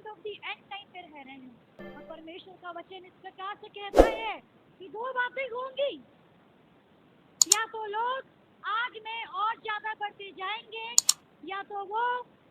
End of the end time पे रह रहे हैं। और परमेश्वर का वचन इस प्रकार से कहता है कि दो बातें होंगी, या तो लोग आग में और ज्यादा बढ़ते जाएंगे, या तो वो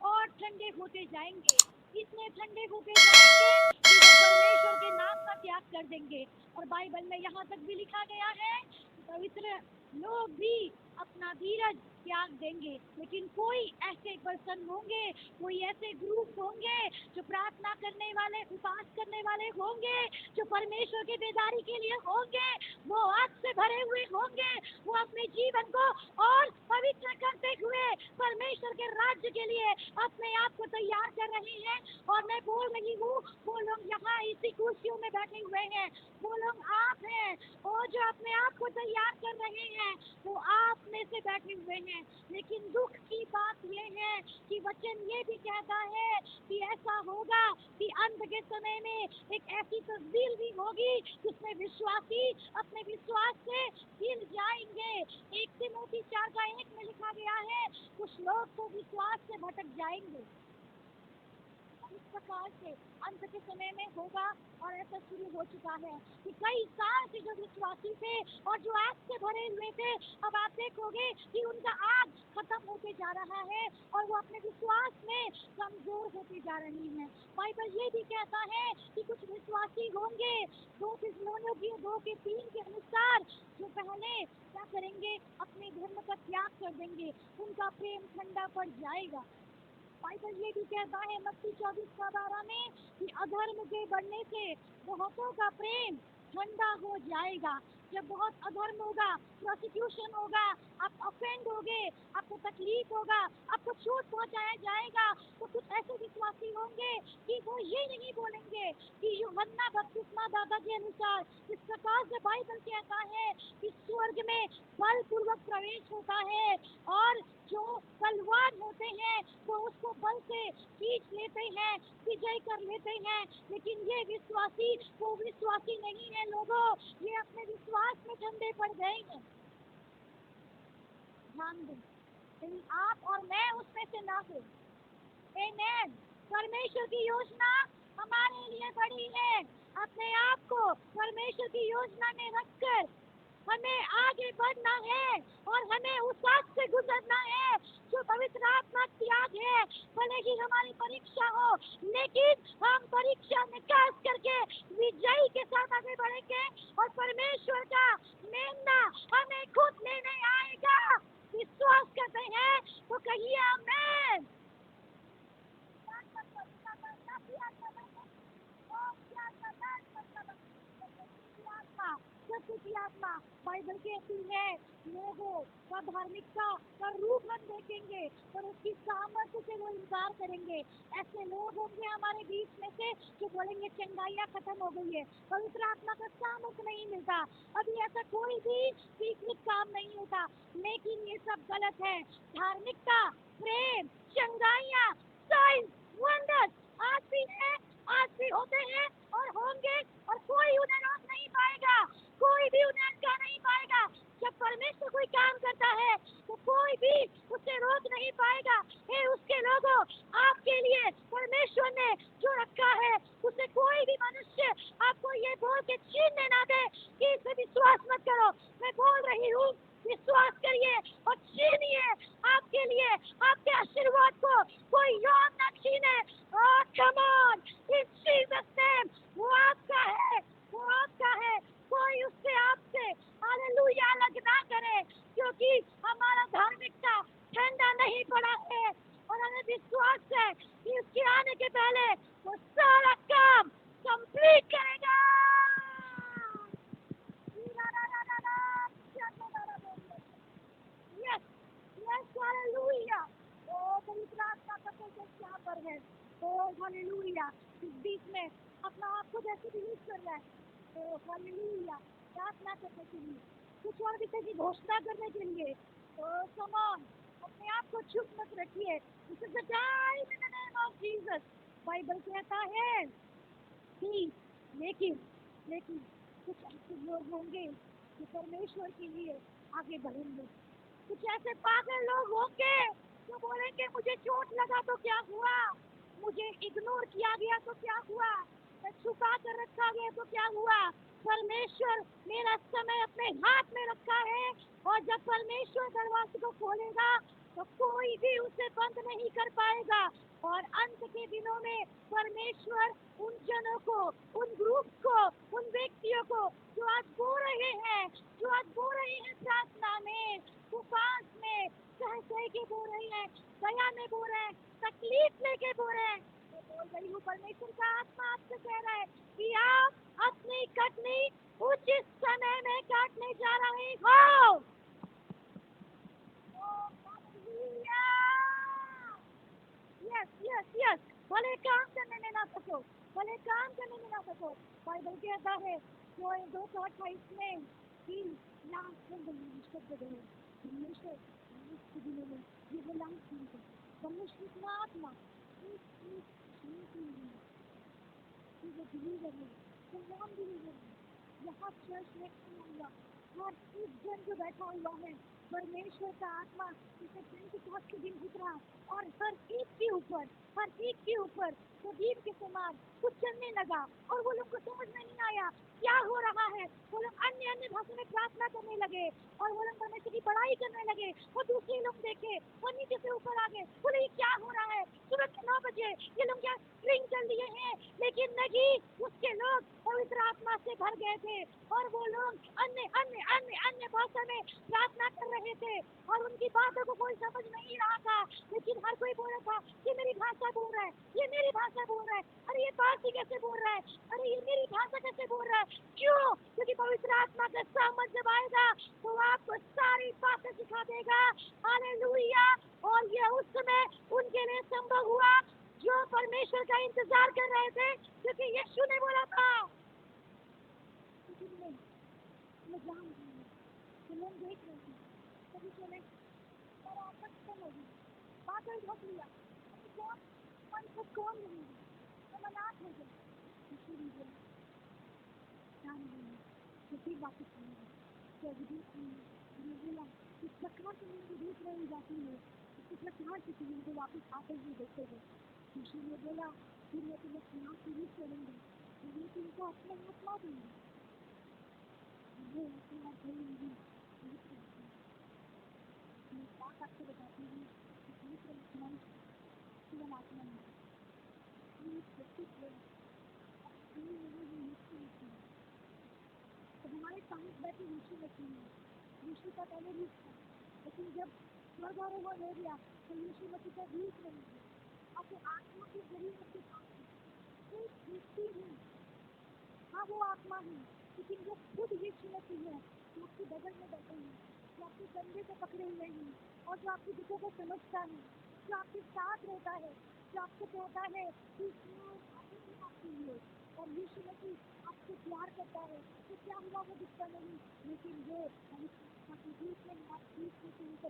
और ठंडे होते जाएंगे। इतने ठंडे होते जाएंगे कि वो परमेश्वर के नाम का त्याग कर देंगे। और बाइबल में यहाँ तक भी लिखा गया है कि पवित्र लोग भी अपना धीरज त्याग देंगे। लेकिन कोई ऐसे पर्सन होंगे, कोई ऐसे ग्रुप होंगे जो प्रार्थना करने वाले, उपवास करने वाले होंगे, जो परमेश्वर की बेदारी के लिए होंगे, वो आग से भरे हुए होंगे, वो अपने जीवन को और पवित्र करते हुए परमेश्वर के राज्य के लिए अपने आप को तैयार कर रहे हैं। और मैं बोल रही हूँ, वो लोग यहाँ इसी कुर्सियों में बैठे हुए हैं, वो लोग आप हैं, और जो अपने आप को तैयार कर रहे हैं वो आप में से बैठे हुए हैं। लेकिन दुख की बात ये है कि वचन ये भी कहता है कि ऐसा होगा कि अंत के समय में एक ऐसी तस्वीर भी होगी जिसमें विश्वासी अपने विश्वास से हिल जाएंगे। 1 तिमोथी 4:1 में लिखा गया है, कुछ लोग तो विश्वास से भटक जाएंगे। इस प्रकार से अंत के समय में होगा, और ऐसा शुरू हो चुका है कि कई साल से जो विश्वासी थे और जो आग से भरे हुए थे, अब आप देखोगे कि उनका आग खत्म होते जा रहा है और वो अपने विश्वास में कमजोर होते जा रही हैं। बाइबल ये भी कहता है कि कुछ विश्वासी होंगे 2:3 के अनुसार, जो पहले क्या करेंगे, अपने धर्म का त्याग कर देंगे, उनका प्रेम ठंडा पड़ जाएगा। बाइबल ये भी कहता है मत्ती 24:12 में कि अधर्म के बढ़ने से बहुतों का प्रेम ठंडा हो जाएगा। जब बहुत अधर्म होगा, प्रोसिक्यूशन होगा, आप ऑफेंड होगे, आपको तकलीफ होगा, आपको चोट पहुंचाया जाएगा, तो कुछ ऐसे विश्वासी होंगे कि वो ये नहीं बोलेंगे कि यूहन्ना बपतिस्मा दाता के अनुसार। इस प्रकार से बाइबल कहता है कि स्वर्ग में बलपूर्वक प्रवेश होता है, और जो बलवान होते हैं वो उसको बल से खींच लेते हैं, विजय कर लेते हैं। लेकिन ये विश्वासी वो विश्वासी नहीं है लोगों, ये अपने विश्वास में ठंडे पड़ गए हैं। ध्यान दें, यदि आप और मैं उसमें से ना हो। आमीन। परमेश्वर की योजना हमारे लिए बड़ी है। अपने आप को परमेश्वर की योजना में रखकर हमें आगे बढ़ना है और हमें उस आग से गुजरना है जो पवित्र आत्मा त्याग है। भले ही हमारी परीक्षा हो, लेकिन हम परीक्षा में पास करके विजयी के साथ आगे बढ़ेंगे और परमेश्वर का मेमना हमें खुद लेने आएगा। विश्वास करते हैं तो कहिए आमीन। आत्मा बाइबल कहती है लोगों का धार्मिकता का रूप हम देखेंगे और उसकी सामर्थ्य से वो इनकार करेंगे। ऐसे लोग होंगे हमारे बीच में से जो बोलेंगे चंगाइयाँ खत्म हो गई है, पवित्र आत्मा का सामर्थ्य नहीं मिलता, अभी ऐसा कोई भी सीक्रेट काम नहीं होता। लेकिन ये सब गलत है। धार्मिकता, प्रेम, चंगाइयाँ, साइंस, वंडर्स आज भी है, आज भी होते हैं और होंगे, और कोई उन्हें रोक नहीं पाएगा, कोई भी उन्हें अटका नहीं पाएगा। जब परमेश्वर कोई काम करता है तो कोई भी उसे रोक नहीं पाएगा। हे उसके लोगों, आपके लिए परमेश्वर ने जो रखा है उसे कोई भी मनुष्य आपको ये बोल के छीनने ना दे कि इसे विश्वास मत करो। मैं बोल रही हूँ, विश्वास करिए और छीनिए। आपके लिए आपके आशीर्वाद को कोई और ना छीने। Come on in Jesus name, वो आपका है, वो आपका है, कोई उससे आपसे हालेलुया अलग ना करे, क्योंकि हमारा धार्मिकता ठंडा नहीं पड़ा है और हमें विश्वास है कि उसके आने के पहले वो सारा काम कंप्लीट करेगा। Yes yes hallelujah. ओ पवित्र आत्मा का प्रेजेंस यहाँ पर है। ओ हालेलुया। इस बीच में अपना आप को जैसे रिलीज कर रहा है। ओ हालेलुया। प्रार्थना करने के लिए, कुछ और विषय की घोषणा करने के लिए। ओ कम ऑन, अपने आप को चुप मत रखिए। This is the time in the name of Jesus. Bible कहता है कि लेकिन लेकिन कुछ ऐसे लोग होंगे जो परमेश्वर के लिए आगे बढ़ेंगे। कुछ ऐसे पागल लोग होंगे जो बोलेंगे मुझे चोट लगा तो क्या हुआ, मुझे इग्नोर किया गया तो क्या हुआ, मैं छुपा कर रखा गया तो क्या हुआ। परमेश्वर मेरा समय अपने हाथ में रखा है, और जब परमेश्वर दरवाजे को खोलेगा तो कोई भी उसे बंद नहीं कर पाएगा। और अंत के दिनों में परमेश्वर उन जनों को, उन ग्रुप को, उन व्यक्तियों को जो आज बो रहे हैं, जो आज बो रहे हैं प्रार्थना में, उपवास में, सह के बो रहे हैं, दया में बो रहे हैं, तकलीफ लेके बो रहे हैं, मैं बोल रही हूँ परमेश्वर का आत्मा आपसे कह रहा है कि आप अपनी कटनी उचित समय में काटने जा रहे हो। यस यस यस, भले काम करने में ना सको, भले काम करने में ना सको, बाइबल कहता है जो 2:28 में कि लास्ट में परमेश्वर को गए, परमेश्वर के दिनों में ये वो लास्ट दिन है, परमेश्वर की आत्मा वो बिलीवर है, वो नॉन बिलीवर है, यहाँ चर्च में होगा, हर एक जन जो बैठा हुआ है, परमेश्वर का आत्मा जैसे पेंटिकॉस्ट के दिन उतरा और हर एक के ऊपर प्रदीप के समान कुछ चलने लगा, और वो लोग को समझ में नहीं आया क्या हो रहा है। वो लोग अन्य अन्य भाषा में प्रार्थना करने लगे, और वो लोग परमेश्वर की बड़ाई करने लगे। वो दूसरे लोग देखे, वो नीचे से ऊपर आ गए, बोले ये क्या हो रहा है, सुबह के 9 बजे ये लोग क्या ड्रिंक कर लिए हैं। लेकिन नहीं, उसके लोग पवित्र आत्मा से भर गए थे, और वो लोग अन्य अन्य अन्य अन्य भाषा में प्रार्थना कर रहे थे, और उनकी बातों को कोई समझ नहीं रहा था। लेकिन हर कोई बोल रहा था ये मेरी भाषा बोल रहा है, ये मेरी भाषा बोल रहा है, अरे ये पारसी कैसे बोल रहा है, अरे ये मेरी भाषा कैसे बोल रहा है। क्यों? क्योंकि पवित्र आत्मा का सामर्थ जब आएगा तो आपको सारी बातें सिखा देगा। हालेलुया। और ये उस समय उनके लिए संभव हुआ जो परमेश्वर का इंतजार कर रहे थे, क्योंकि यीशु ने बोला था मैं जानती हूँ कि लोग देख रहे थे, कभी चले और आपस खत्म होगी, बादल ढक लिया, कौन मन को कौन रहेगा, हम अनाथ हो गए। यीशु ने बोला ध्यान देना, तो फिर वापस आएगा, तो मैं बोला इस प्रकार से मुझे देख रही जाती है, इस प्रकार से तुम मुझे वापस आते हुए देखोगे। यीशु ने बोला फिर मैं तुम्हें सुना शुरू करूँगा, मैं तुमको अपना आत्मा दूंगा, वो आत्मा देंगी। मैं बात आपको बताती हूँ कि पवित्र आत्मा केवल आत्मा नहीं, ये व्यक्तित्व तो हमारे सामने बैठे यीशु मसीह है। यीशु का पहले रूप था, लेकिन जब स्वर्गारोहण हो गया तो यीशु मसीह का रूप नहीं है। आपको आत्मा के जरिए आपके पास एक व्यक्ति है, हाँ वो आत्मा है, लेकिन वो खुद यीशु मसीह है जो आपके बगल में बैठे हैं, जो आपके कंधे को पकड़े हुए हैं, और जो आपके दुखों को समझता है, जो आपके साथ रहता है, जो आपको कहता है कि और यीशु मसीह आपसे प्यार करता है, तो क्या हुआ वो दिखता नहीं, लेकिन वो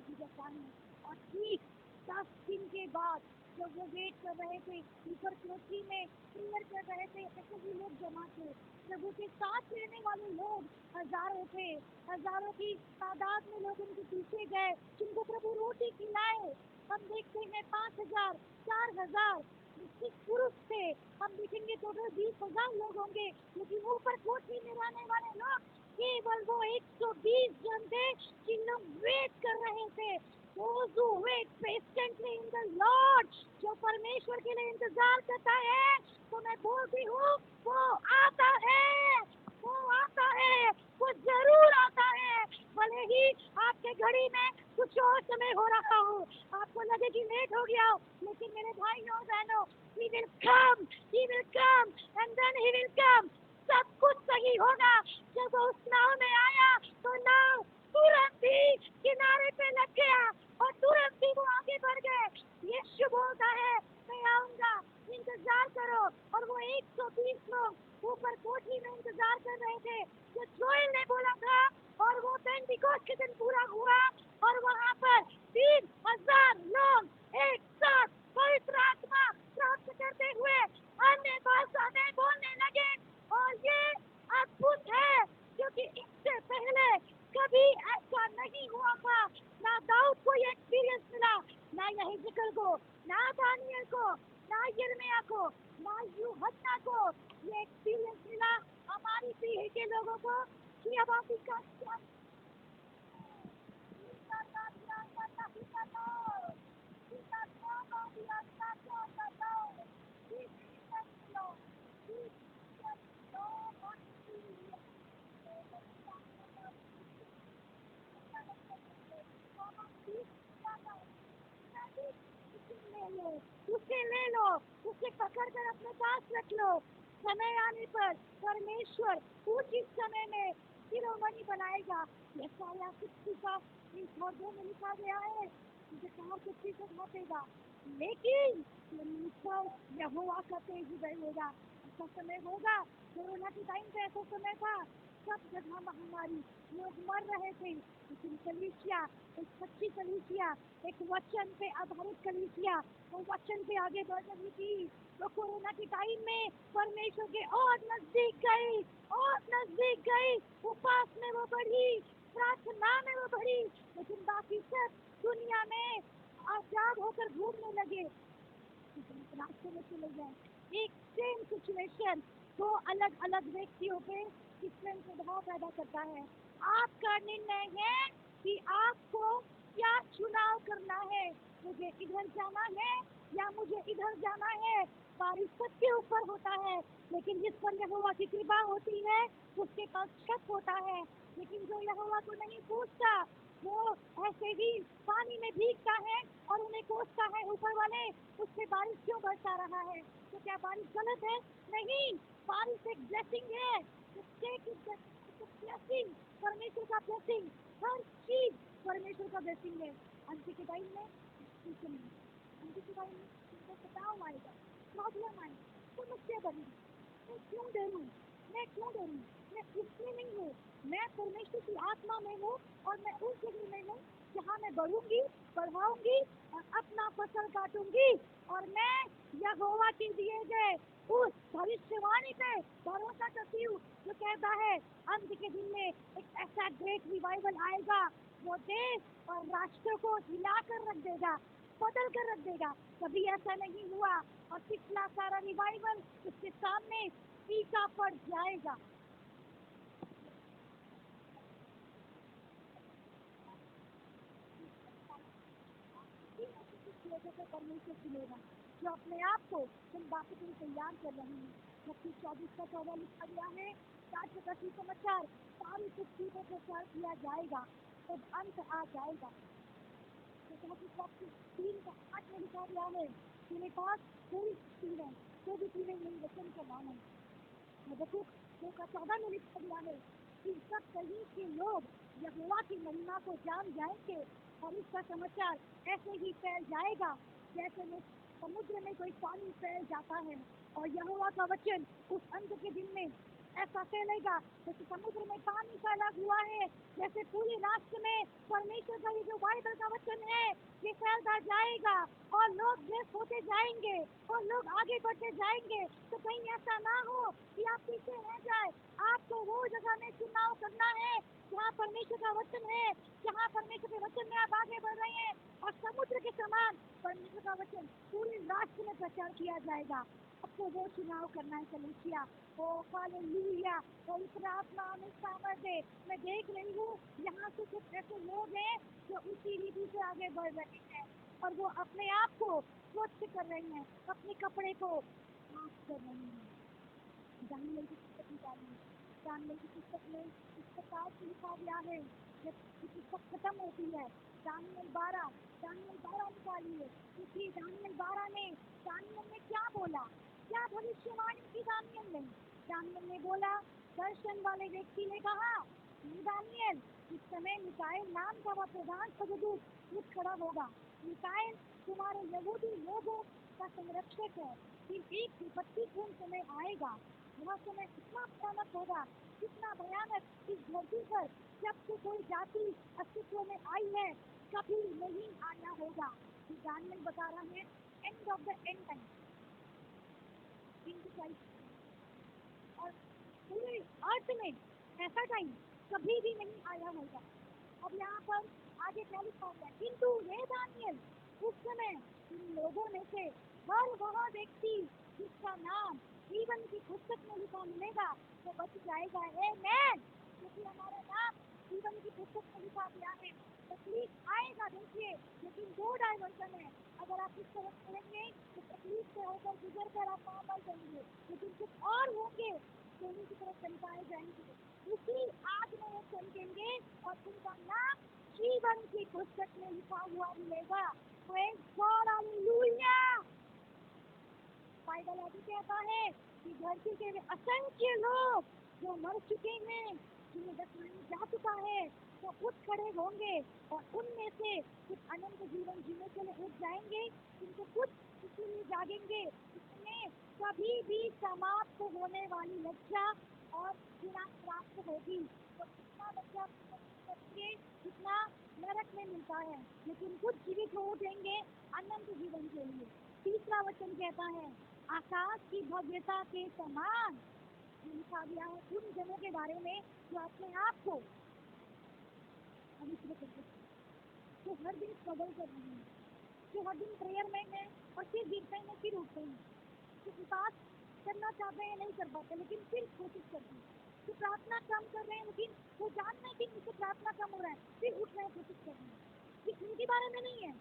गुजरता है। और ठीक 10 दिन के बाद जब वो वेट कर रहे थे ऊपर पृथ्वी में प्रेयर कर रहे थे, ऐसे भी लोग जमा थे, प्रभु के साथ रहने वाले लोग हजारों थे, हजारों की तादाद में लोग उनके पीछे गए जिनको प्रभु रोटी खिलाए। हम देखते हैं 5,000 4,000 पुरुष थे, हम देखेंगे टोटल 20,000 लोग होंगे, लेकिन ऊपर कोठी में रहने वाले लोग केवल वो 120 जन थे जिन लोग वेट कर रहे थे। Those who wait patiently in the Lord, जो परमेश्वर के लिए इंतजार करता है, तो मैं बोलती हूँ वो आता है, वो आता है, वो जरूर आता है। भले ही आपके घड़ी में कुछ और समय हो रहा हो, आपको लगे कि लेट हो गया हो, लेकिन मेरे भाइयों और बहनों, he will come and then he will come। सब कुछ सही होगा। जब वो उस नाव में आया तो नाव तुरंत ही किनारे पे लग गया, और तुरंत ही वो आगे बढ़ गए। यीशु बोलता है मैं आऊंगा, इंतजार करो। और वो 120 लोग ऊपर कोठी में इंतजार कर रहे थे जो जोएल ने बोला था, और वो पेंटिकोस्ट के दिन पूरा हुआ, और वहाँ पर 3,000 लोग एक साथ पवित्र आत्मा प्राप्त करते हुए अन्य भाषा में बोलने लगे। और ये अद्भुत है, क्योंकि इससे पहले कभी ऐसा नहीं हुआ था। ना दाऊद को ये एक्सपीरियंस मिला, ना यही जिक्र को, ना दानियल को, ना यिर्मयाह मायू हत्या को ये एक्सपीरियंस मिला हमारी पीढ़ी के लोगों को कि अब आप इसका क्या उसे ले लो, उसे पकड़ कर अपने पास रख लो। समय आने पर परमेश्वर उचित समय में शिरोमणि बनाएगा। यशायाह 60 का इस वर्गों में लिखा गया है, मुझे कहाँ 60 को घटेगा, लेकिन यहोवा का तेज उदय होगा। ऐसा समय होगा, कोरोना के टाइम पे ऐसा समय था, सब जगह महामारी, लोग मर रहे थे, लेकिन कलीसिया, एक सच्ची कलीसिया, एक वचन पे आधारित कलीसिया, वो वचन पे आगे बढ़ रही थी। तो कोरोना के टाइम में परमेश्वर के और नजदीक गई, और नजदीक गई, उपास में वो बढ़ी, प्रार्थना में वो बढ़ी, लेकिन बाकी सब दुनिया में आजाद होकर घूमने लगे, रास्ते में चले गए। एक सेम सिचुएशन दो अलग अलग व्यक्तियों पे कितना प्रभाव पैदा करता है। आपका निर्णय है कि आपको क्या चुनाव करना है, मुझे इधर जाना है या मुझे इधर जाना है। बारिश सबके ऊपर होता है, लेकिन जिस पर यहोवा की कृपा होती है उसके पास शक होता है, लेकिन जो यहोवा को नहीं पूछता वो ऐसे ही पानी में भीगता है और उन्हें कोसता है ऊपर वाले, उससे बारिश क्यों बरसा रहा है। तो क्या बारिश गलत है? नहीं, बारिश एक ब्लेसिंग है। ब्लेसिंग, परमेश्वर का ब्लेसिंग, हर चीज परमेश्वर का ब्लेसिंग है। अंत के टाइम में अंत के टाइम में बताओ आएगा, प्रॉब्लम आएगी, समस्या बढ़ेगी। मैं क्यों डरूं, मैं क्यों डरूं, मैं उसमें नहीं हूँ, मैं परमेश्वर की आत्मा में हूँ और मैं उस जगह में हूँ जहाँ मैं बढ़ूंगी, बढ़ाऊंगी और अपना फसल काटूंगी। और मैं यहोवा के दिए गए उस भविष्यवाणी पे भरोसा करती हूँ जो कहता है अंत के दिन में एक ऐसा ग्रेट रिवाइवल आएगा, वो देश और राष्ट्र को हिला कर रख देगा, बदल कर रख देगा। कभी ऐसा नहीं हुआ और पिछला सारा रिवाइवल उसके सामने फीका पड़ जाएगा। परमेश्वर सुनेगा जो अपने आप को इन बातों के लिए तैयार कर रहे हैं। मत्ती 24:14 लिखा गया है, राज्य का सुसमाचार सारी पृथ्वी पर प्रचार किया जाएगा, तब अंत आ जाएगा। 3:8 में लिखा गया है, मेरे पास कोई स्त्री है तो भी तुम्हें मेरी वचन का मानो। हबक्कुक 2:14 में लिखा गया है कि सब कहीं के लोग यहोवा की महिमा को जान जाएंगे और इसका समाचार ऐसे ही फैल जाएगा जैसे में समुद्र में कोई पानी फैल जाता है। और यहोवा का वचन उस अंत के दिन में ऐसा फैलेगा जैसे समुद्र में पानी फैला हुआ है, जैसे पूरे राष्ट्र में परमेश्वर का ये जो बाइबल का वचन है ये फैलता जाएगा और लोग ब्लेस होते जाएंगे और लोग आगे बढ़ते जाएंगे। तो कहीं ऐसा ना हो कि आप पीछे रह जाए। आपको वो जगह में चुनाव करना है जहाँ परमेश्वर का वचन है, जहाँ परमेश्वर के वचन में आप आगे बढ़ रहे हैं और समुद्र के समान परमेश्वर का वचन पूरे राष्ट्र में प्रचार किया जाएगा। आपको वो चुनाव करना है कलीसिया। ओ हालेलुया, पवित्र आत्मा हमें सामर्थ दे। मैं देख रही हूँ यहाँ से कुछ ऐसे लोग हैं जो उसी रीति से आगे बढ़ रहे हैं और वो अपने आप को स्वच्छ कर रहे हैं, अपने कपड़े को साफ कर रहे हैं। दानियल की पुस्तक निकालिए, दानियल की पुस्तक में इस प्रकार से लिखा गया है, जब पुस्तक खत्म होती है दानियल 12 निकालिए, क्योंकि दानियल 12 में दानियल ने क्या बोला, क्या भविष्यवाणी की दानियल ने बोला, दर्शन वाले व्यक्ति ने कहा, दानियल इस समय मिकाएल नाम का वह प्रधान स्वर्गदूत उठ खड़ा होगा। मिकाएल तुम्हारे यहूदी लोगों का संरक्षक है, फिर एक विपत्तिपूर्ण समय आएगा, वह समय इतना भयानक होगा, कितना भयानक इस धरती पर जब से कोई जाति अस्तित्व में आई है कभी नहीं आया होगा। दानियल बता रहा है end of the end time, और पूरे अर्थ में ऐसा टाइम कभी भी नहीं आया होगा। अब यहाँ पर आगे क्या लिखा है, किंतु ये दानियल उस समय इन लोगों में से हर वह व्यक्ति जिसका नाम जीवन की पुस्तक में लिखा मिलेगा वो बच जाएगा। आमीन। क्योंकि हमारा नाम जीवन की पुस्तक में लिखा गया है। तकलीफ आएगा देखिए, लेकिन दो डायवर्सन है। अगर आप इस तरफ चलेंगे तो तकलीफ से होकर गुजर कर आप वहाँ पर जाएंगे, लेकिन कुछ और होंगे जो उन्हीं की तरफ चमकाए जाएंगे। उसी आग में वो चमकेंगे और उनका नाम जीवन की पुस्तक में लिखा हुआ मिलेगा। Praise God, hallelujah। बाइबल आगे कहता है कि धरती के असंख्य लोग जो मर चुके हैं, जिन्हें दफनाया जा चुका है, वो उठ खड़े होंगे और उनमें से कुछ अनंत जीवन जीने के लिए उठ जाएंगे, जिनको कुछ इसीलिए जागेंगे इसमें कभी भी समाप्त होने वाली लज्जा और विनाश प्राप्त होगी। तो कितना लज्जा करेंगे जितना नरक में मिलता है, लेकिन कुछ जीवित हो उठेंगे अनंत जीवन के लिए। तीसरा वचन कहता है आकाश की भव्यता के समान। लिखा गया है उन जनों के बारे में जो अपने आप को पवित्र करते हैं, जो हर दिन स्ट्रगल कर रहे हैं, जो हर दिन प्रेयर में है और फिर गिरते हैं फिर उठते हैं, जो विकास करना चाहते हैं नहीं कर पाते लेकिन फिर कोशिश करते हैं, जो प्रार्थना कम कर रहे हैं लेकिन वो जानते हैं कि मुझसे प्रार्थना कम हो रहा है फिर उठ रहे हैं कोशिश कर रहे हैं। ये उनके बारे में नहीं है।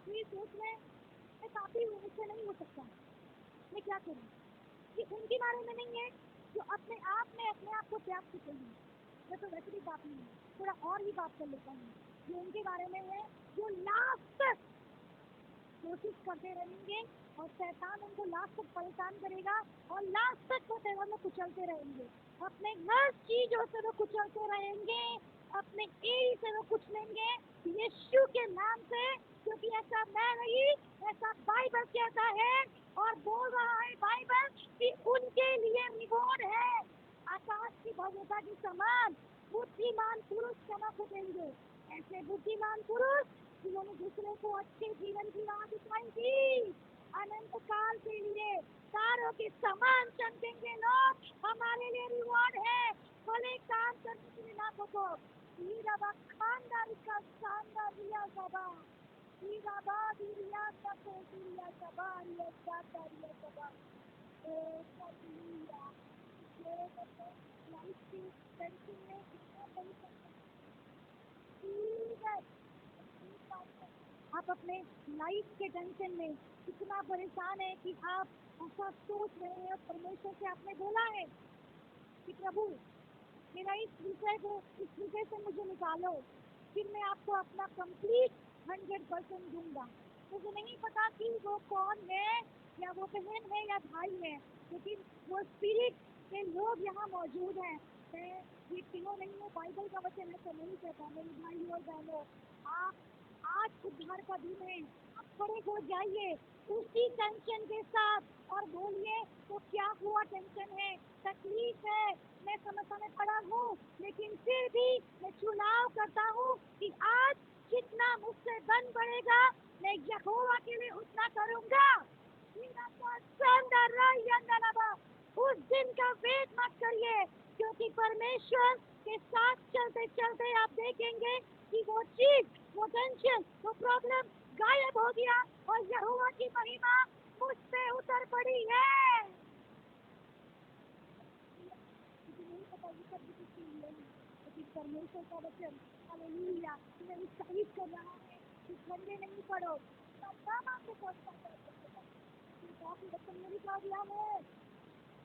तो ये सोच रहे हैं काफी मुझसे नहीं हो सकता, मैं क्या करूँ। ये उनके बारे में नहीं है जो अपने आप को त्याग चुके हैं। मैं तो वैसे भी बात नहीं है, थोड़ा और ही बात कर लेता हूँ। ये उनके बारे में है जो लास्ट तक कोशिश करते रहेंगे और शैतान उनको लास्ट तक परेशान करेगा और लास्ट तक वो तेवर में कुचलते रहेंगे। अपने हर चीजों से वो कुचलते रहेंगे, अपने एड़ी से वो कुचलेंगे यीशु के नाम से, क्योंकि ऐसा मैं नहीं, ऐसा बाइबल कहता है और बोल रहा है बाइबल कि उनके लिए रिवॉर्ड है आकाश की भव्यता के समान। बुद्धिमान पुरुष चमक उठेंगे, ऐसे बुद्धिमान पुरुष जिन्होंने दूसरे को अच्छे जीवन की राह दिखाई थी, अनंत काल के लिए तारों के समान चमकेंगे लोग। हमारे लिए रिवॉर्ड है, भले काम करने के लिए ना को खानदार का शानदार रिया सभा आप अपने लाइफ के टेंशन में इतना परेशान है कि आप ऐसा सोच रहे हैं। परमेश्वर से आपने बोला है कि प्रभु मेरा इस विषय से मुझे निकालो, फिर मैं आपको अपना कंप्लीट 100% दूंगा। मुझे नहीं पता कि वो कौन है, या वो बहन है या भाई है, लेकिन वो स्पिरिट के लोग यहाँ मौजूद हैं। मैं ये क्यों नहीं हूँ, बाइबल का वचन ऐसा नहीं कहता। मेरे भाई और बहनों, आप आज उद्धार का दिन है, आप खड़े हो जाइए उसी टेंशन के साथ और बोलिए तो क्या हुआ, टेंशन है, तकलीफ है, मैं समस्या में पड़ा हूँ, लेकिन फिर भी मैं चुनाव करता हूँ कि आज जितना मुझसे बन पड़ेगा मैं यहोवा के लिए उतना करूँगा। उस दिन का वेट मत करिए, क्योंकि परमेश्वर के साथ चलते चलते आप देखेंगे कि वो चीज, वो टेंशन, वो प्रॉब्लम गायब हो गया और यहोवा की महिमा मुझ पे उतर पड़ी है। लेकिन परमेश्वर का वचन हालेलुया तुम्हें उत्साहित कर रहा है कि ठंडे नहीं पड़ो, वचन में लिखा गया है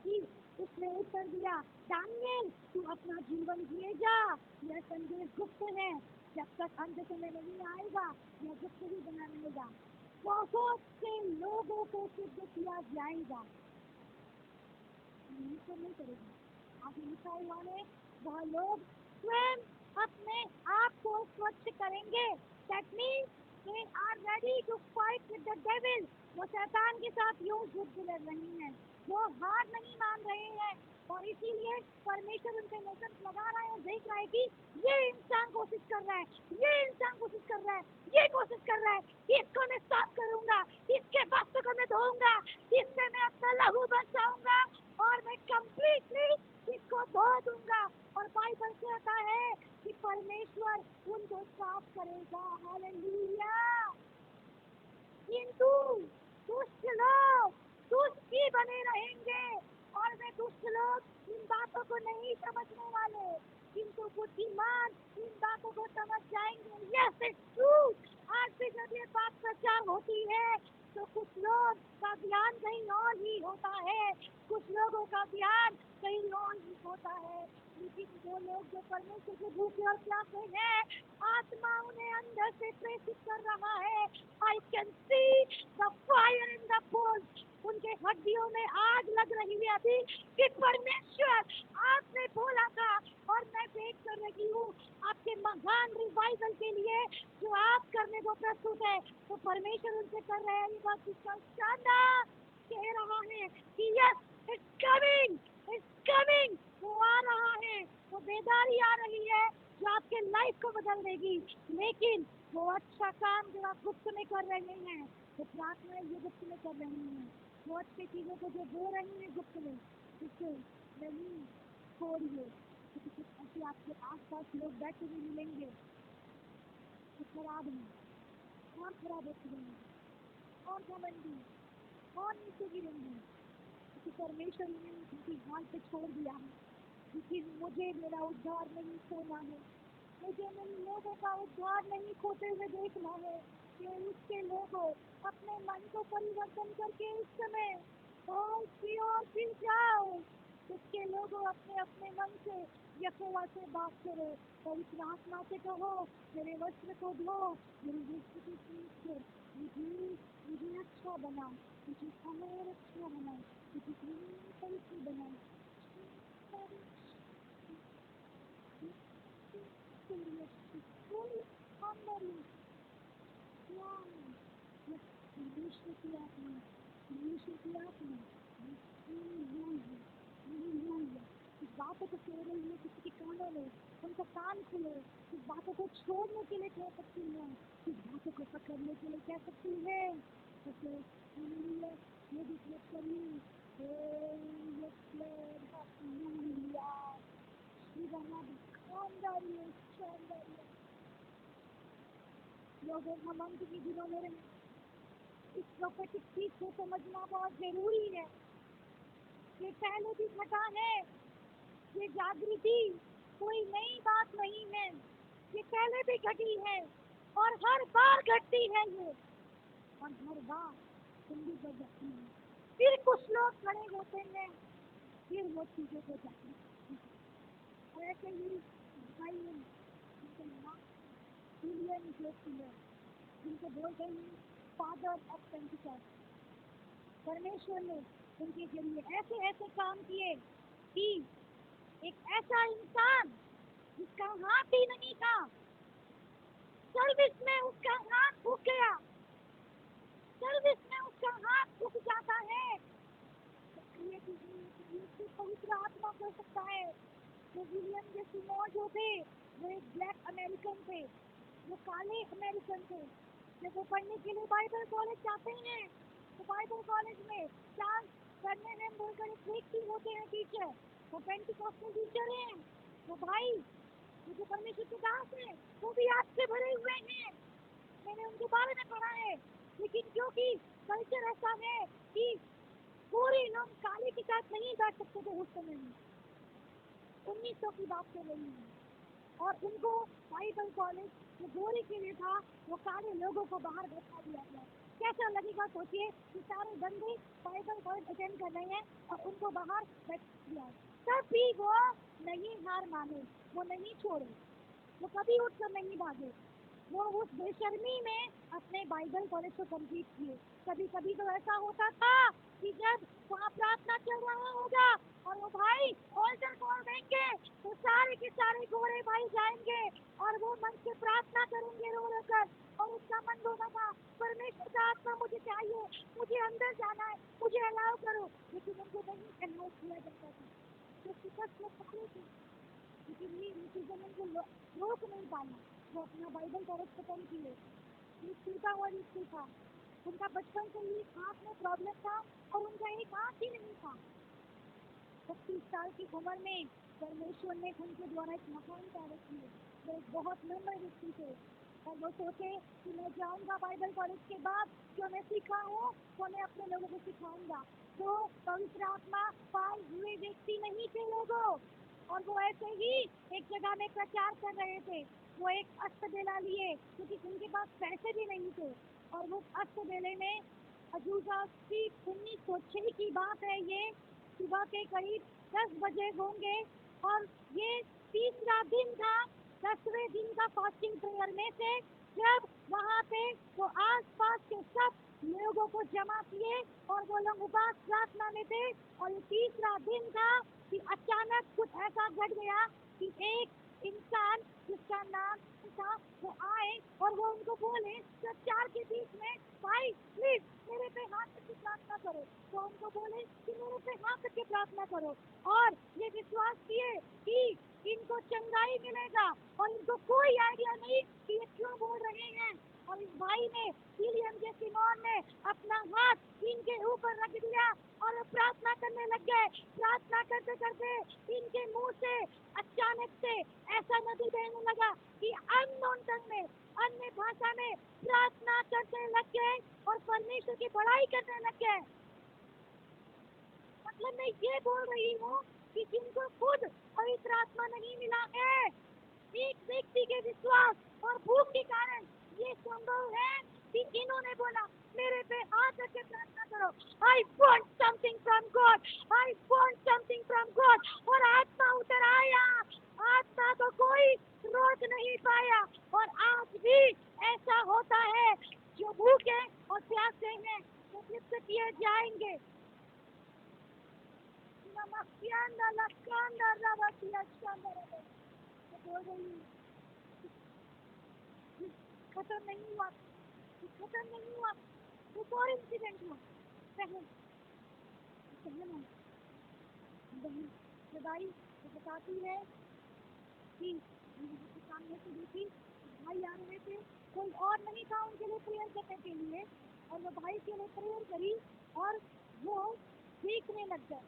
कि उसने उत्तर दिया, दानियल तू अपना जीवन जिए जा, यह संदेश गुप्त है, जब तक अंत समय नहीं आएगा यह गुप्त ही बना रहेगा, बहुत से लोगों को सिद्ध किया जाएगा। नहीं करेगा। आगे लिखा हुआ है वह लोग स्वयं अपने आप को स्वच्छ करेंगे। That means they are ready to fight with the devil। वो शैतान के साथ युद्ध लड़ रहे हैं, वो हार नहीं मान रहे हैं, और इसीलिए परमेश्वर उनके नजर लगा रहा है और देख रहा है कि ये इंसान कोशिश कर रहा है, ये इंसान कोशिश कर रहा है, ये कोशिश कर रहा है, इसको मैं साफ करूंगा, इसके वस्त्र को मैं धोऊंगा, इससे मैं अपना लहू बचाऊंगा और मैं कंप्लीटली इसको धो दूंगा। और बाइबल कहता है कि परमेश्वर उनको साफ करेगा। हालेलुया। किंतु दुष्ट लोग, दुष्ट ही बने रहेंगे। और वे दुष्ट लोग इन बातों को नहीं समझने वाले, किंतु बुद्धिमान इन बातों को समझ जाएंगे। Yes it's true. आज भी जब ये बात प्रचार होती है तो कुछ लोग का ध्यान कहीं और ही होता है, कुछ लोगों का ध्यान कहीं और ही होता है। लेकिन वो लोग जो परमेश्वर के भूखे और प्यासे हैं, आत्मा उन्हें अंदर से प्रेषित कर रहा है। I can see the fire in the bones. उनके हड्डियों में आग लग रही है अभी कि परमेश्वर आपने बोला था, और मैं वेट कर रही हूँ आपके महान रिवाइवल के लिए जो आप करने को प्रस्तुत है। तो परमेश्वर उनसे कर रहे हैं ये बात, जिसका शानदार कह रहा है कि yes it's coming, it's coming. वो आ रहा है, वो बेदारी आ रही है जो आपके लाइफ को बदल देगी। लेकिन वो अच्छा काम जो आप गुप्त में कर रहे हैं, वो प्रार्थना ये गुप्त में कर रहे हैं, वो अच्छी चीजों को जो बो रही है गुप्त में, उसे नहीं छोड़िए। क्योंकि कुछ ऐसे आपके आसपास लोग बैठे हुए मिलेंगे जो खराब हैं और खराब होते रहेंगे और घमंडी और नीचे गिरेंगे, क्योंकि परमेश्वर ने उनकी हाल पे छोड़ दिया है। क्योंकि मुझे मेरा उद्धार नहीं खोना है, मुझे मेरे लोगों का उद्धार नहीं खोते हुए देखना है। कि उसके लोगों अपने मन को परिवर्तन करके इस समय और की ओर फिर जाओ। उसके लोगों अपने अपने मन से यहोवा से बात करो, पवित्र आत्मा से कहो मेरे वस्त्र को धो, मेरी वस्त्र को सींच दो, मुझे अच्छा बना, मुझे और अच्छा बना, मुझे पवित्र बना। परमेश्वर की आत्मा, परमेश्वर की आत्मा इस बातों को कह रही है किसी के कानों में, उनका कान खुले, इस बातों को छोड़ने के लिए कह सकती है, इस बातों को पकड़ने के लिए कह सकती है। ये भी करिए लोगों हम अंत के दिनों में रहे, इस प्रोफेटिक चीज को समझना बहुत जरूरी है। ये पहले भी घटा है, ये जागृति कोई नई बात नहीं है, ये पहले भी घटी है और हर बार घटती है ये, और हर बार हिंदी पर जाती है। फिर कुछ लोग खड़े होते हैं, फिर वो चीजों को जाती है। ऐसे ही भाई जिनको बोलते हैं फादर ऑफ पेंटिकॉस्ट, परमेश्वर ने उनके जरिए ऐसे ऐसे काम किए कि एक ऐसा इंसान जिसका हाथ ही नहीं था, सर्विस में उसका हाथ रुक गया, सर्विस में उसका हाथ रुक जाता है। पवित्र आत्मा कर सकता है। वो विलियम जैसे जो थे, वो एक ब्लैक अमेरिकन थे, वो काले अमेरिकन थे। जब वो पढ़ने के लिए बाइबल कॉलेज जाते हैं तो बाइबल कॉलेज में क्लास करने में बोलकर एक व्यक्ति होते हैं टीचर, वो पेंटिकॉस्टल टीचर हैं। वो भाई जो परमेश्वर के दास हैं, वो भी आपसे भरे हुए हैं, मैंने उनके बारे में पढ़ा है। लेकिन क्योंकि कल्चर ऐसा है कि पूरे लोग काले के साथ नहीं बैठ सकते थे उस समय में, 1900 की बात कर रही हूँ, और उनको बाइबल कॉलेज जो गोरे के लिए था, वो काले लोगों को बाहर बैठा दिया गया। कैसा लगेगा सोचिए कि सारे बंदे बाइबल कॉलेज अटेंड कर रहे हैं और उनको बाहर बैठ दिया। तब भी वो नहीं हार माने, वो नहीं छोड़े, वो कभी उठकर नहीं भागे, वो उस बेशर्मी में अपने बाइबल कॉलेज को कंप्लीट किए। कभी कभी तो ऐसा होता था कि जब वहाँ प्रार्थना चल रहा होगा और वो भाई ऑल्टर कॉल देंगे तो सारे के सारे गोरे भाई जाएंगे और वो मन से प्रार्थना करेंगे रो रो कर, और उसका मन होता था परमेश्वर का आत्मा मुझे चाहिए, मुझे अंदर जाना है, मुझे अलाउ करो। लेकिन उनको नहीं अलाउ किया जाता था, तो शिकस्त में पकड़े थे। लेकिन ये मुसलमान को रोक नहीं पाया, वो अपना बाइबल कॉलेज खत्म किए। ये टूटा हुआ रिश्ते था, उनका बचपन से ही आँख में प्रॉब्लम था और उनका एक आँख ही नहीं था। 25 साल की उम्र में परमेश्वर ने उनके द्वारा एक महान कार्य किए। वो एक बहुत नम्र व्यक्ति थे और वो सोचे कि मैं जाऊंगा बाइबल कॉलेज के बाद, जो मैं सीखा हूँ वो मैं अपने लोगों को सिखाऊंगा। तो पवित्र आत्मा पाए हुए व्यक्ति नहीं थे लोगों, और वो ऐसे ही एक जगह में प्रचार कर रहे थे। वो एक अस्तबेला लिए, क्योंकि उनके पास पैसे भी नहीं थे, और वो अस्तबेले में अजूबा की 1906 की बात है, ये सुबह के करीब 10 बजे होंगे, और ये तीसरा दिन था 10वें दिन का फास्टिंग प्रेयर में से, जब वहाँ पे वो आस पास के सब लोगों को जमा किए और वो लोग उपवास प्रार्थना में थे। और ये तीसरा दिन था कि अचानक कुछ ऐसा घट गया कि एक इंसान जिसका नाम था वो आए और वो उनको बोले प्रचार के बीच में, भाई प्लीज मेरे पे हाथ रख के प्रार्थना करो। तो उनको बोले कि मेरे पे हाथ रख के प्रार्थना करो, और ये विश्वास किए कि इनको चंगाई मिलेगा, और इनको कोई आइडिया नहीं कि ये क्यों बोल रहे हैं। और इस भाई ने, विलियम जे सिमोन ने अपना हाथ इनके ऊपर रख दिया और वो प्रार्थना करने लग गए। प्रार्थना करते करते इनके मुंह से अचानक से ऐसा नदी बहने लगा कि अननोन टंग में, अन्य भाषा में प्रार्थना करने लग गए और परमेश्वर की बड़ाई करने लग गए। मतलब मैं ये बोल रही हूँ कि जिनको खुद पवित्र आत्मा नहीं मिला है, एक व्यक्ति के विश्वास और भूख के कारण ये संभव है कि इन्होंने बोला मेरे पे हाथ रख के प्रार्थना करो, I want something from God, I want something from God, और आत्मा उतर आया। आत्मा को कोई रोक नहीं पाया। और आज भी ऐसा होता है, जो भूखे और प्यासे हैं वो तृप्त किए जाएंगे। बोल रही हूँ, खत्म नहीं हुआ, खत्म नहीं हुआ, एक और इंसिडेंट हुआ। बहन बहन बहन सदाई वो बताती है कि सामने से देखी भाई आ रहे थे, कोई और नहीं था उनके लिए प्रेयर करने के लिए, और वो भाई के लिए प्रेयर करी और वो देखने लग गए।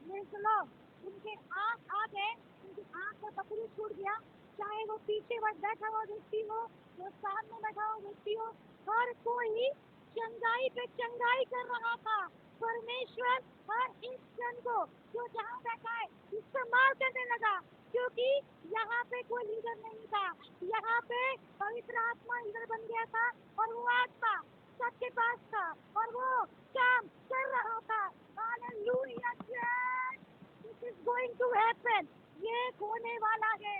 उनके आँख आ गए, उनकी आँख का पकड़ी छूट गया, चाहे वो पीछे बैठा हुआ व्यक्ति हो, वो सामने बैठा हुआ व्यक्ति हो, हर कोई चंगाई पे चंगाई कर रहा था। परमेश्वर हर एक जन को जो जहाँ बैठा है इस्तेमाल करने लगा, क्योंकि यहाँ पे कोई लीडर नहीं था, यहाँ पे पवित्र आत्मा लीडर बन गया था, और वो आत्मा सबके पास था और वो काम कर रहा था। Hallelujah, this is going to happen, ये होने वाला है।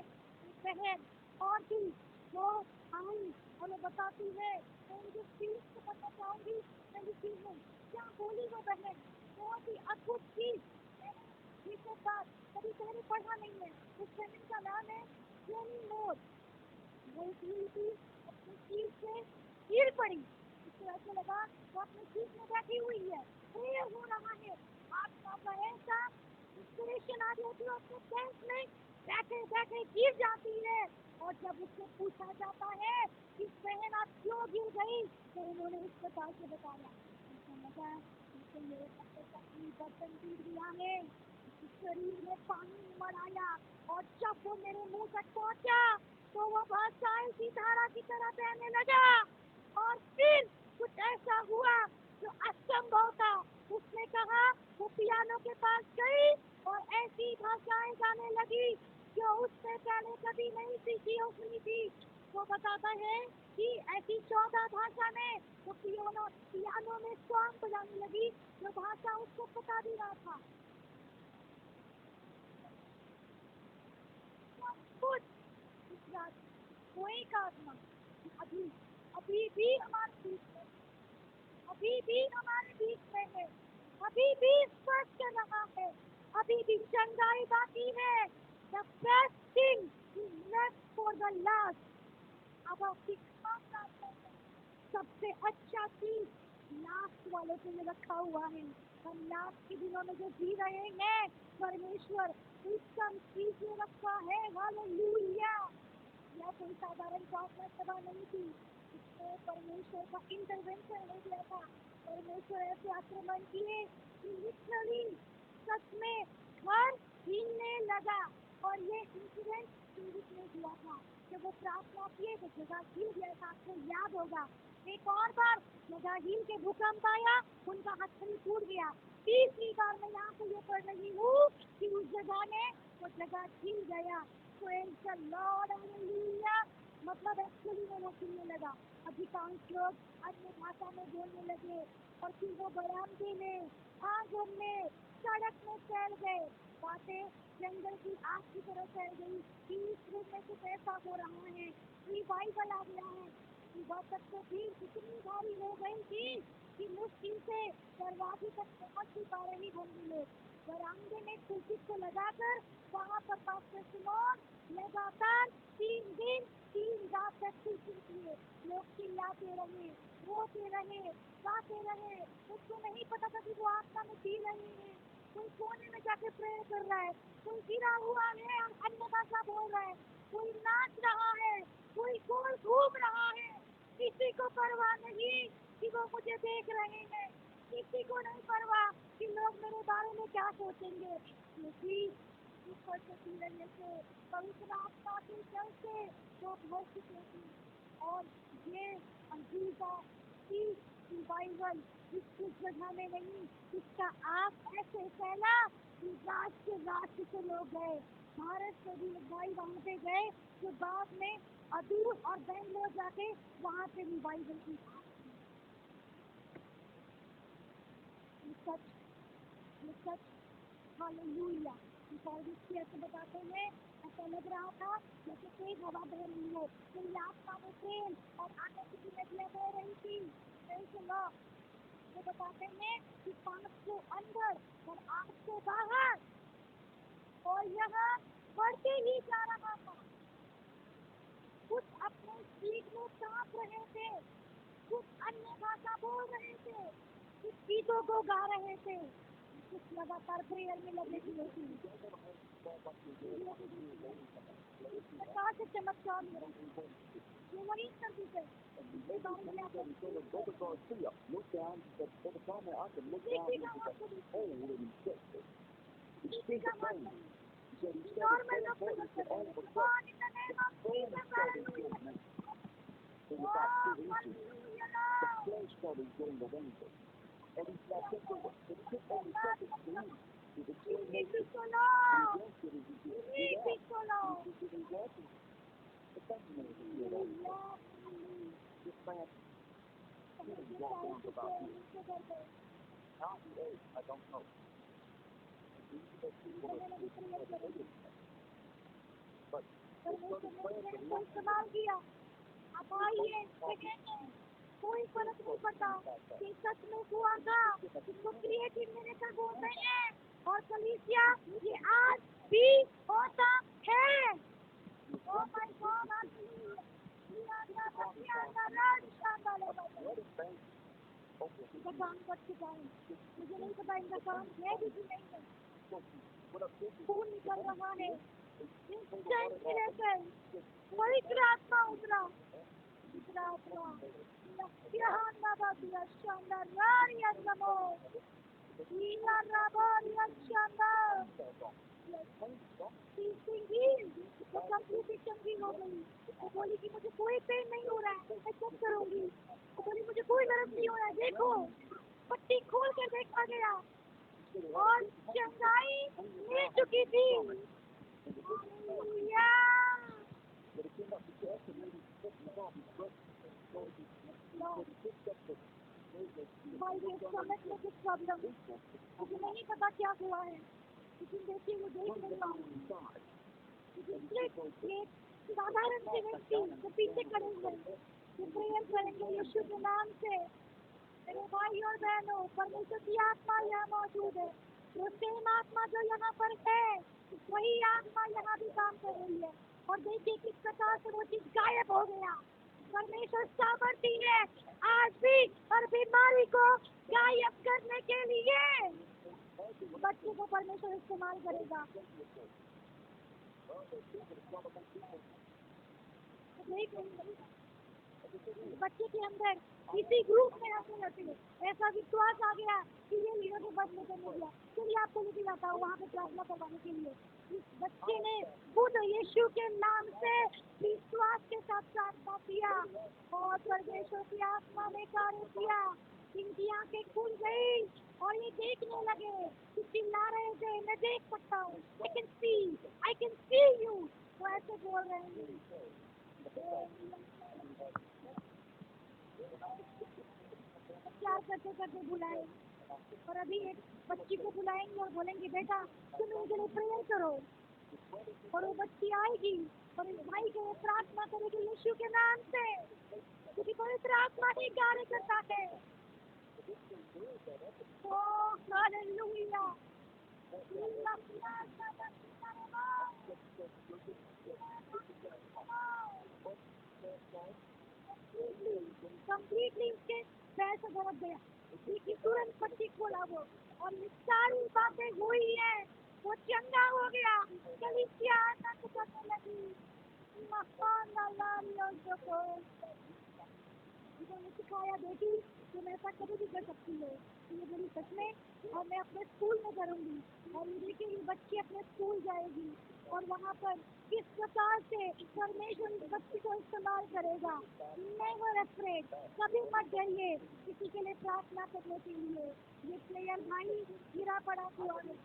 बहन और भी वो आई और वो बताती है, मैं उनके चीज को करना चाहूंगी। मेरी चीज में क्या बोली वो बहन, बहुत ही अद्भुत चीज। मैंने बात कभी पहले पढ़ा नहीं है। उस बहन का नाम है जोनी मोर। वो थी अपनी चीज से गिर पड़ी, उसको ऐसे लगा वो अपनी चीज में बैठी हुई है, प्रेयर हो रहा है, आत्मा का ऐसा इंस्पिरेशन आ जाती है, अपने टेंट में बैठे बैठे गिर जाती है। और जब उससे पूछा जाता है कि बहन आप क्यों गिर गई, तो उन्होंने इस प्रकार से बताया, मुझे लगा कि मेरे बर्तन गिर गया है, शरीर में पानी उमड़ आया, और जब वो मेरे मुंह तक पहुंचा तो वो भाषाएं की धारा की तरह बहने लगा। और फिर कुछ ऐसा हुआ जो असंभव था। उसने कहा वो पियानो के पास गई और ऐसी भाषाएं गाने लगी जो उसने पहले कभी नहीं सीखी और सुनी थी। वो बताता है कि ऐसी 14 भाषा में वो पियानो में सॉन्ग बजाने लगी, जो भाषा उसको पता भी रहा था। कुछ कोई का आत्मा अभी अभी भी हमारे बीच में, अभी भी हमारे बीच में है, अभी भी स्पर्श कर रहा है, अभी भी चंगाई बाकी है। The best thing is left for the last. अब आपकी सबसे अच्छा चीज लास्ट वालों के लिए रखा हुआ है। हम लास्ट के दिनों में जो जी रहे हैं, परमेश्वर उत्तम चीज में रखा है। हालेलुया। यह कोई साधारण प्रार्थना सभा नहीं थी, इसमें परमेश्वर का इंटरवेंशन हो गया था। परमेश्वर ऐसे आक्रमण किए कि लिटरली सच में घर हिलने लगा, और ये इंसिडेंट पीड़ित ने दिया था। जब वो प्रार्थना किए तो जगह हिल गया था, आपको याद होगा। एक और बार जगह हिल के भूकंप आया, उनका हथकड़ी टूट गया। तीसरी बार मैं यहाँ पे ये पढ़ रही हूँ कि उस जगह में वो जगह हिल गया। Praise the Lord, hallelujah। मतलब एक्चुअली में वो हिलने लगा। अधिकांश लोग अन्य भाषा में बोलने लगे और फिर वो बरामदे में, आंगन में, सड़क में फैल गए। बातें जंगल की आग की तरह फैल गई कि इस रूप में कुछ ऐसा हो रहा है, रिवाइवल आ गया है। इबादत तो भीड़ इतनी भारी हो गई थी कि मुश्किल से दरवाजे तक पहुंच भी पा रही होंगी लोग। बरामदे में पुलकित को लगाकर वहाँ पर पास्टर सिमोन लगातार 3 दिन 3 रात तक टीचिंग किए। लोग चिल्लाते रहे, रोते रहे, गाते रहे। उसको नहीं पता था कि वो आत्मा में पी रही है। कोई कोने में जाके प्रेयर कर रहा है, कोई गिरा हुआ है और अन्य भाषा बोल रहा है, कोई नाच रहा है, कोई गोल घूम रहा है। किसी को परवाह नहीं कि वो मुझे देख रहे हैं, किसी को नहीं परवाह कि लोग मेरे बारे में क्या सोचेंगे, क्योंकि ऊपर से पी रहे थे, पवित्र आत्मा के जल से वो भर चुके थे। और ये अजीजा की रिवाइवल इस जगह में नहीं, इसका आग ऐसे फैला कि राष्ट्र से लोग गए। भारत से भी भाई वहाँ पे गए जो बाद में अदूर और बेंगलोर जाके वहाँ पे रिवाइवल की। सच हालेलुया। पौलुस ऐसे बताते हैं, ऐसा लग रहा था जैसे तेज हवा बह रही हो, कोई आत्मा में प्रेम और आनंद की नदियां बह रही थी। वो बताते हैं कि 500 अंदर और 800 बाहर, और यहाँ बढ़ते ही जा रहा था। कुछ अपने स्पीड में कांप रहे थे, कुछ अन्य भाषा बोल रहे थे, कुछ गीतों को गा रहे थे, कुछ लगातार प्रेयर में लगे हुए थे। प्रकाश से चमत्कार ये वही कर दीजिए। नॉर्मल लोग इस्तेमाल किया। अब आइए कोई फर्क नहीं पड़ता कि सच में हुआ था, इसको क्रिएटिव मिरेकल बोलते हैं। और कलीसिया ये आज भी होता है। ओह माय गॉड, इनका काम कर चुका है, मुझे नहीं पता इनका काम है भी कि नहीं है। खून निकल रहा है, पवित्र आत्मा उतरा, हो गई। वो बोली कि मुझे कोई पेन नहीं हो रहा है, मैं चेक करूंगी। वो बोली मुझे कोई दर्द नहीं हो रहा है, देखो पट्टी खोल कर देखा गया और चंगाई मिल चुकी थी। मुझे नहीं पता क्या हुआ है, लेकिन देखिए वो देख नहीं पाऊंगा। साधारण से व्यक्ति जो पीछे खड़े हुए जो प्रेयर करेंगे यीशु के नाम से। मेरे भाई और बहनों, परमेश्वर की आत्मा यहाँ मौजूद है। वो सेम आत्मा जो यहाँ पर है, वही आत्मा यहाँ भी काम कर रही है। और देखिए किस प्रकार से वो चीज गायब हो गया। परमेश्वर सामर्थी है आज भी हर बीमारी को गायब करने के लिए। बच्चे को परमेश्वर इस्तेमाल करेगा। बच्चे के अंदर इसी ग्रुप में रहते रहते ऐसा विश्वास आ गया कि ये लीडर को बस लेकर नहीं गया, चलिए आपको लेके जाता हूँ वहाँ पे प्रार्थना करवाने के लिए। इस बच्चे ने बुद्ध यीशु के नाम से विश्वास के साथ प्रार्थना किया और परमेश्वर की आत्मा ने कार्य किया। इनकी आंखें खुल गई और ये देखने लगे कि चिल्ला रहे थे, मैं देख सकता हूँ, आई कैन सी यू, तो ऐसे बोल रहे हैं। प्यार करते करते बुलाए और अभी एक बच्ची को बुलाएंगे और बोलेंगे बेटा तुम इनके लिए प्रेयर करो, और वो बच्ची आएगी और इस भाई के लिए प्रार्थना करेगी यीशु के नाम से, क्योंकि पवित्र आत्मा ही कार्य करता है। हालेलुया। कंप्लीटली उसके पैर से दरक गया, लेकिन तुरंत पट्टी खोला वो और ये सारी बातें हुई है, वो चंगा हो गया। कलीसिया आनंद करने लगी। उन्होंने सिखाया बेटी तुम ऐसा कभी भी कर सकती हो, ये बोली सच में, और मैं अपने स्कूल में करूंगी। और ये देखिए ये बच्ची अपने स्कूल जाएगी और वहाँ पर किस प्रकार से परमेश्वर इस बच्ची को इस्तेमाल करेगा। नेवर अफ्रेड, कभी मत डरिए किसी के लिए प्रार्थना करने के लिए। ये प्लेयर भाई गिरा पड़ा हुआ है,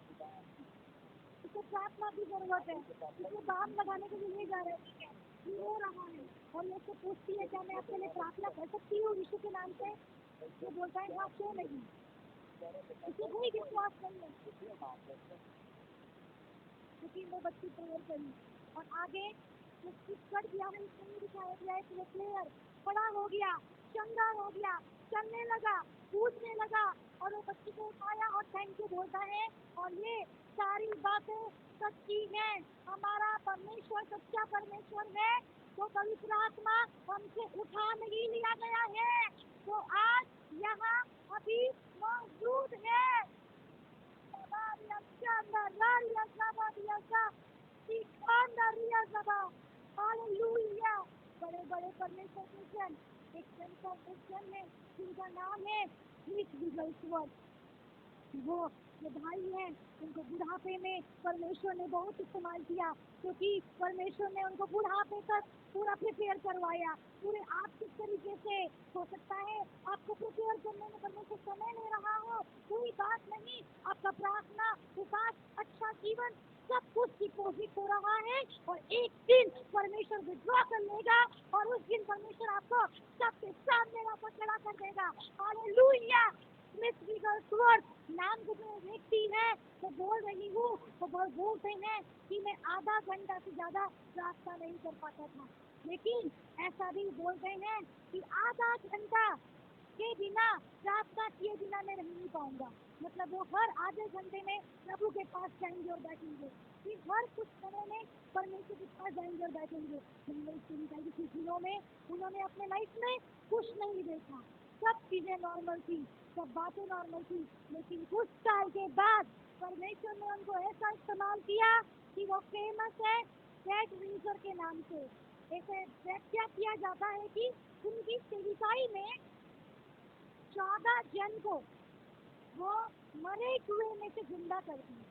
इसे प्रार्थना की जरूरत है, इसे बाम लगाने के लिए जा रहे हैं, ये रो रहा है और मुझसे पूछती है क्या मैं आपके लिए प्रार्थना कर सकती हूँ यीशु के नाम से। वो बोलता है हाँ क्यों नहीं, इसे कोई विश्वास नहीं है, क्योंकि वो बच्ची प्रेयर करी और आगे कर दिया है, इसमें दिखाया गया है कि वो प्लेयर बड़ा हो गया, चंगा हो गया, चलने लगा, पूछने लगा और वो बच्ची को उठाया और थैंक यू बोलता है। और ये सारी बातें सच्ची है, हमारा परमेश्वर सच्चा परमेश्वर है, तो पवित्र आत्मा हमसे उठा नहीं लिया गया है, तो आज यहाँ अभी मौजूद है। बड़े बड़े परमेश्वर के जन एक जन है जिनका नाम है वो जो भाई हैं उनको बुढ़ापे में परमेश्वर ने बहुत इस्तेमाल किया, क्योंकि परमेश्वर ने उनको बुढ़ापे तक पूरा प्रिपेयर करवाया। पूरे आप किस तरीके से हो सकता है आपको प्रिपेयर करने में परमेश्वर समय ले रहा हो, कोई बात नहीं, आपका प्रार्थना विकास अच्छा जीवन सब कुछ डिपोजिट हो रहा है और एक दिन परमेश्वर विड्रॉ कर लेगा और उस दिन परमेश्वर आपको सबके सामने वापस खड़ा कर देगा। हालेलुया। नाम जो व्यक्ति है तो बोल रही हूँ, तो बोलते हैं कि मैं आधा घंटा से ज्यादा प्रार्थना नहीं कर पाता था, लेकिन ऐसा भी बोलते हैं कि आधा घंटा के बिना प्रार्थना किए बिना मैं रह नहीं पाऊंगा। मतलब वो हर आधे घंटे में प्रभु के पास जाएंगे और बैठेंगे, फिर हर कुछ समय में परमेश्वर के पास जाएंगे और बैठेंगे। कुछ दिनों में उन्होंने अपने लाइफ में कुछ नहीं देखा, सब चीजें नॉर्मल थी, सब बातें नॉर्मल थी, लेकिन कुछ साल के बाद परमेश्वर ने उनको ऐसा इस्तेमाल किया कि वो फेमस है ब्रैड विंसर के नाम से। ऐसे व्याख्या किया जाता है कि उनकी सेविकाई में 14 जन को वो मरे हुए में से जिंदा कर दिए,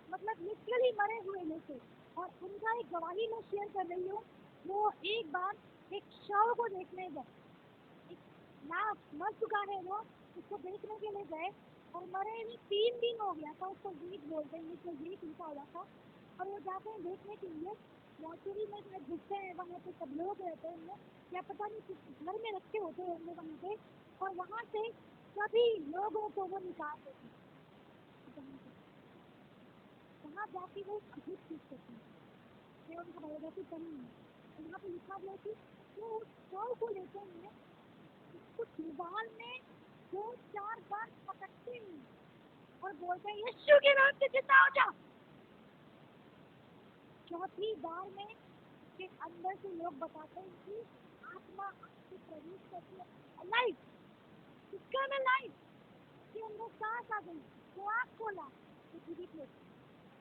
मतलब लिटरली मरे हुए में से। और उनका एक गवाही मैं शेयर कर रही हूँ, वो एक बार एक शव को देखने गए, मर चुका है वो, उसको देखने के लिए गए और मरे हुए 3 दिन हो गया था, उसको वीक बोलते हैं, उसको वीक लिखा हुआ था। और वो जाते हैं देखने के लिए, मौचुरी में घुसते हैं, वहाँ पे सब लोग रहते हैं, या पता नहीं किस घर में रखे होते होंगे वहाँ पे, और वहाँ से सभी लोगों को वो निकाल देते हैं। वहाँ जाके वो अजीब चीज करती है, मैं उनका बायोग्राफी पढ़ी है, वहाँ पे लिखा गया कि वो उस शव को लेते हैं, कुछ दीवार में 2-4 बार पकड़ते हैं और बोलते हैं यीशु के नाम से जिंदा हो जाओ। चौथी बार में के अंदर से लोग बताते हैं कि आत्मा आपसे प्रवेश करती है, लाइफ इसका में लाइफ के अंदर सांस आ गई, वो आँख खोला तो जीवित लोग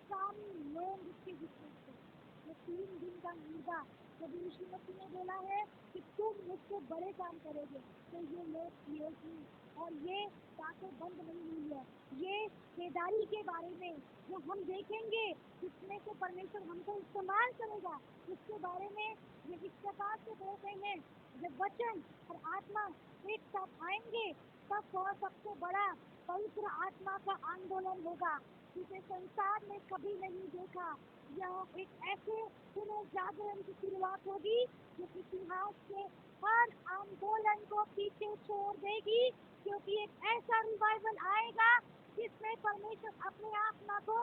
सारे लोग उसके विश्वास थे। तो 3 दिन का मुर्दा जब यीशु मसीह ने बोला है कि तुम मुझसे बड़े काम करोगे, तो ये लोग किए ही। और ये बातें बंद नहीं हुई है। ये बेदारी के बारे में जो हम देखेंगे जिसमें से परमेश्वर हमको इस्तेमाल करेगा, उसके बारे में ये इस प्रकार से बोलते हैं, जब वचन और आत्मा एक साथ आएंगे तब वह सबसे बड़ा पवित्र आत्मा का आंदोलन होगा जिसे संसार ने कभी नहीं देखा। यह एक ऐसे पुनर्जागरण की शुरुआत होगी जो इतिहास के हर आंदोलन को पीछे छोड़ देगी, क्योंकि एक ऐसा रिवाइवल आएगा जिसमें परमेश्वर अपने आत्मा को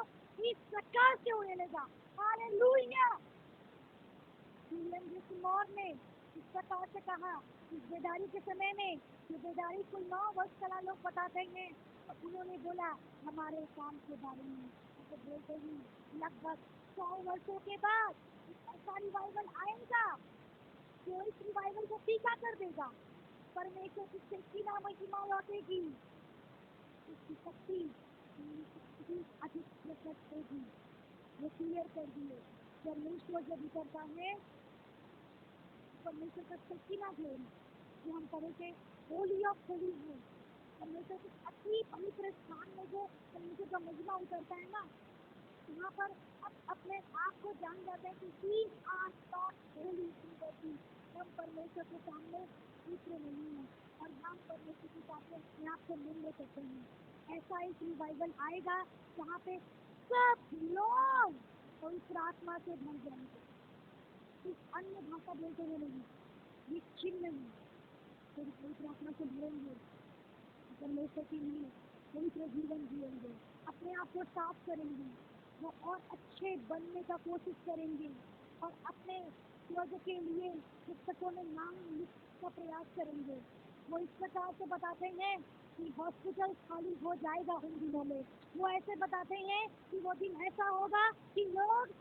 इस प्रकार से उड़ेलेगा। हालेलुया। विलियम जैसमोर ने इस प्रकार से कहा, इस बेदारी के समय में, ये बेदारी को 9 वर्ष का लोग बताते हैं, और उन्होंने बोला हमारे काम के बारे में तो बोलते ही लगभग 100 वर्षों के बाद ऐसा रिवाइवल आएगा जो इस रिवाइवल को फीका कर देगा। परमेश्वर की शक्ति महिमा लौटेगी, उसकी शक्ति अधिक प्रकट होगी। वो क्लियर कर दिए, परमेश्वर जब करता है परमेश्वर का शक्ति ना ग्लोरी जो हम पढ़े थे होली ऑफ होली है। परमेश्वर के अति पवित्र स्थान में जो परमेश्वर का महिमा उतरता है ना, यहाँ पर अब अपने आप को जान जाते हैं कि ही आर नॉट होली होती। हम परमेश्वर के सामने दूसरे नहीं है और हम परमेश्वर के सामने अपने आप को निम्न करते हैं। ऐसा एक रिवाइवल आएगा जहाँ पे सब लोग पवित्र आत्मा से भर जाएंगे। इस अन्य भाषा बोलते हुए नहीं, ये चिन्ह है, तो पवित्र आत्मा से भरेंगे, परमेश्वर के लिए पवित्र जीवन जिएंगे, अपने आप को साफ करेंगे, वो और अच्छे बनने का कोशिश करेंगे और अपने स्वर्ग के लिए पुस्तकों में नाम लिखने का प्रयास करेंगे। वो इस प्रकार से बताते हैं कि हॉस्पिटल खाली हो जाएगा उन दिनों में। वो ऐसे बताते हैं कि वो दिन ऐसा होगा कि लोग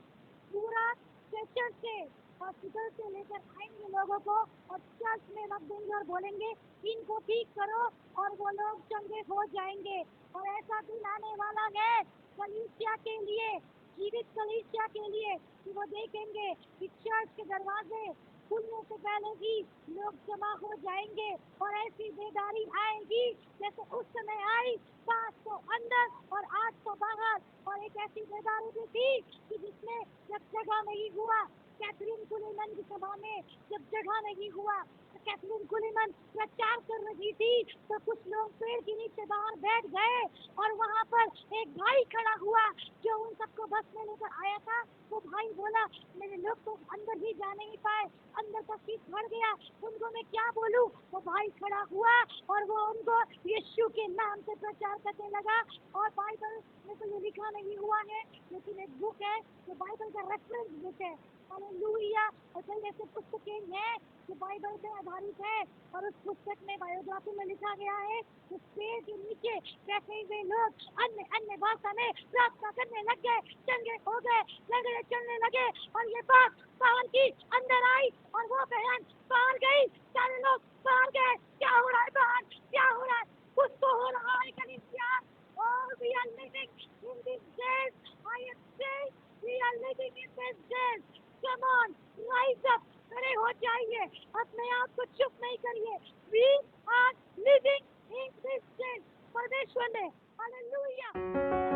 पूरा स्ट्रेचर से हॉस्पिटल से लेकर आएंगे लोगों को और चर्च में रख देंगे और बोलेंगे इनको ठीक करो, और वो लोग चंगे हो जाएंगे। और ऐसा दिन आने वाला है कलीसिया के लिए, जीवित कलीसिया के लिए, कि वो देखेंगे कि चर्च के दरवाजे खुलने से पहले ही लोग जमा हो जाएंगे और ऐसी बेदारी आएगी जैसे उस समय आई 500 अंदर और 800 बाहर। और एक ऐसी बेदारी भी थी कि जिसमें जब जगह नहीं हुआ, कैथरीन कुलीमैन की सभा में जब जगह नहीं हुआ, कैथरीन कुलीमैन प्रचार कर रही थी तो कुछ लोग पेड़ के नीचे बाहर बैठ गए और वहाँ पर एक भाई खड़ा हुआ जो उन सबको बस में लेकर आया था। वो भाई बोला मेरे लोग तो अंदर ही जा नहीं पाए, अंदर का सीट भर गया, उनको मैं क्या बोलूं। वो भाई खड़ा हुआ और वो उनको यीशु के नाम से प्रचार करने लगा। और बाइबल में तो ये लिखा नहीं हुआ है, लेकिन एक बुक है जो बाइबल का रेफरेंस बुक है। हालेलुया। और कई ऐसे पुस्तकें हैं जो बाइबल पे आधारित है और उस पुस्तक में बायोग्राफी में लिखा गया है उस पेड़ के नीचे बैठे हुए लोग अन्य अन्य भाषा में प्रार्थना करने लग गए, चंगे हो गए, लंगड़े चलने लगे। और ये बात बाहर की अंदर आई और वो बहन बाहर गई, सारे लोग बाहर गए। क्या हो रहा है बाहर, क्या हो रहा है, कुछ तो हो रहा है कलीसिया। और we are living in these days, I am saying we are living in these days. Come on, rise up, खड़े हो जाइए, अपने आप को चुप नहीं करिए। We are living in this days. परमेश्वर ने, हालेलुया।